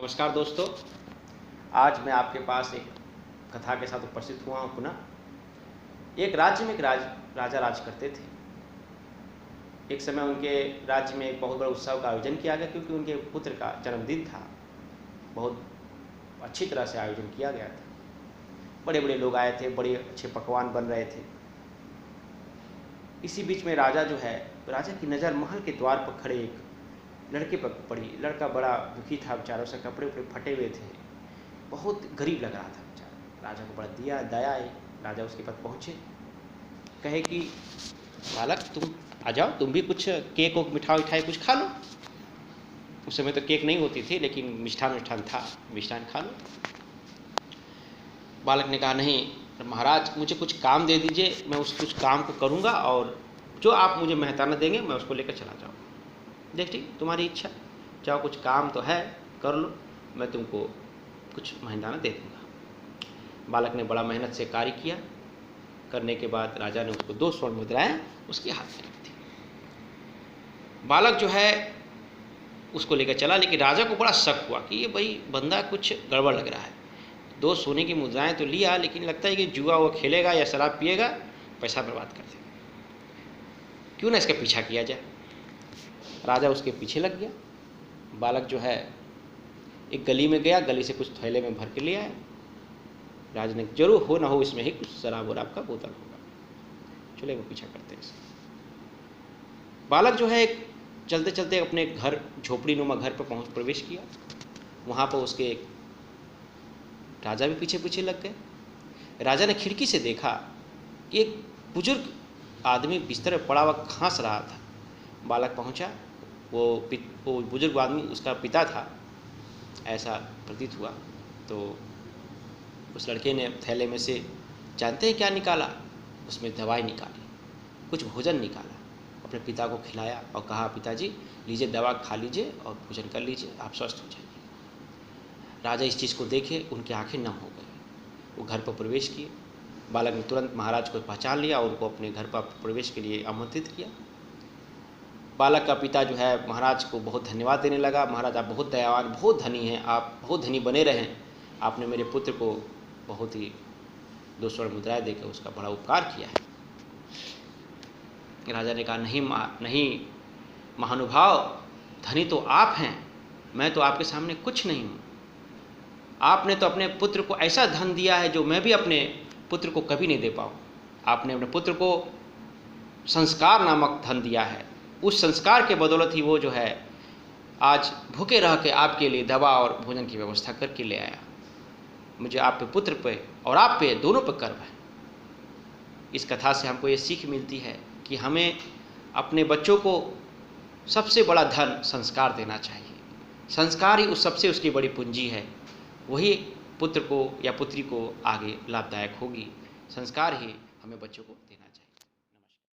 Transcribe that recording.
नमस्कार दोस्तों, आज मैं आपके पास एक कथा के साथ उपस्थित हुआ हूँ पुनः। एक राज्य में एक राजा राज करते थे। एक समय उनके राज्य में एक बहुत बड़ा उत्सव का आयोजन किया गया, क्योंकि उनके पुत्र का जन्मदिन था। बहुत अच्छी तरह से आयोजन किया गया था। बड़े बड़े लोग आए थे, बड़े अच्छे पकवान बन रहे थे। इसी बीच में राजा की नज़र महल के द्वार पर खड़े एक लड़के पर पड़ी। लड़का बड़ा दुखी था, बेचारा, उसके कपड़े उपड़े फटे हुए थे, बहुत गरीब लग रहा था बेचारा। राजा को बड़ा दया आई। राजा उसके पास पहुँचे, कहे कि बालक तुम आ जाओ, तुम भी कुछ केक और मिठाई कुछ खा लो। उस समय तो केक नहीं होती थी, लेकिन मिष्ठान था, मिष्ठान खा लो। बालक ने कहा, नहीं महाराज, मुझे कुछ काम दे दीजिए, मैं कुछ काम को करूँगा और जो आप मुझे मेहताना देंगे मैं उसको लेकर चला जाऊँ। देख ठीक, तुम्हारी इच्छा, चाहो कुछ काम तो है कर लो, मैं तुमको कुछ मेहनताना दे दूँगा। बालक ने बड़ा मेहनत से कार्य किया। करने के बाद राजा ने उसको 2 स्वर्ण मुद्राएं उसके हाथ में रख दी। बालक उसको लेकर चला, लेकिन राजा को बड़ा शक हुआ कि ये भाई बंदा कुछ गड़बड़ लग रहा है। 2 सोने की मुद्राएं तो लिया, लेकिन लगता है कि जुआ वो खेलेगा या शराब पिएगा, पैसा बर्बाद कर देगा। क्यों ना इसका पीछा किया जाए। राजा उसके पीछे लग गया। बालक एक गली में गया, गली से कुछ थैले में भर के ले आया। राजा ने जरूर हो ना हो इसमें ही कुछ शराब वराब का बोतल होगा, चले वो पीछा करते हैं। बालक चलते चलते अपने घर, झोपड़ी नुमा घर पर प्रवेश किया। वहाँ पर उसके एक राजा भी पीछे पीछे लग गए। राजा ने खिड़की से देखा कि एक बुजुर्ग आदमी बिस्तर पर पड़ा हुआ खांस रहा था। बालक पहुँचा, वो बुजुर्ग आदमी उसका पिता था, ऐसा प्रतीत हुआ। तो उस लड़के ने थैले में से जानते हैं क्या निकाला? उसमें दवाई निकाली, कुछ भोजन निकाला, अपने पिता को खिलाया और कहा, पिताजी लीजिए, दवा खा लीजिए और भोजन कर लीजिए, आप स्वस्थ हो जाइए। राजा इस चीज़ को देखे, उनकी आंखें नम हो गई। वो घर पर प्रवेश किए। बालक ने तुरंत महाराज को पहचान लिया और उनको अपने घर पर प्रवेश के लिए आमंत्रित किया। बालक का पिता महाराज को बहुत धन्यवाद देने लगा। महाराज, आप बहुत दयावान, बहुत धनी हैं, आप बहुत धनी बने रहें। आपने मेरे पुत्र को बहुत ही 2 स्वर्ण मुद्राएं देकर उसका बड़ा उपकार किया है। राजा ने कहा, नहीं महानुभाव, धनी तो आप हैं, मैं तो आपके सामने कुछ नहीं हूँ। आपने तो अपने पुत्र को ऐसा धन दिया है जो मैं भी अपने पुत्र को कभी नहीं दे पाऊँ। आपने अपने पुत्र को संस्कार नामक धन दिया है। उस संस्कार के बदौलत ही वो आज भूखे रह के आपके लिए दवा और भोजन की व्यवस्था करके ले आया। मुझे आप पे, पुत्र पे और आप पे, दोनों पे गर्व है। इस कथा से हमको ये सीख मिलती है कि हमें अपने बच्चों को सबसे बड़ा धन संस्कार देना चाहिए। संस्कार ही उसकी बड़ी पूंजी है। वही पुत्र को या पुत्री को आगे लाभदायक होगी। संस्कार ही हमें बच्चों को देना चाहिए।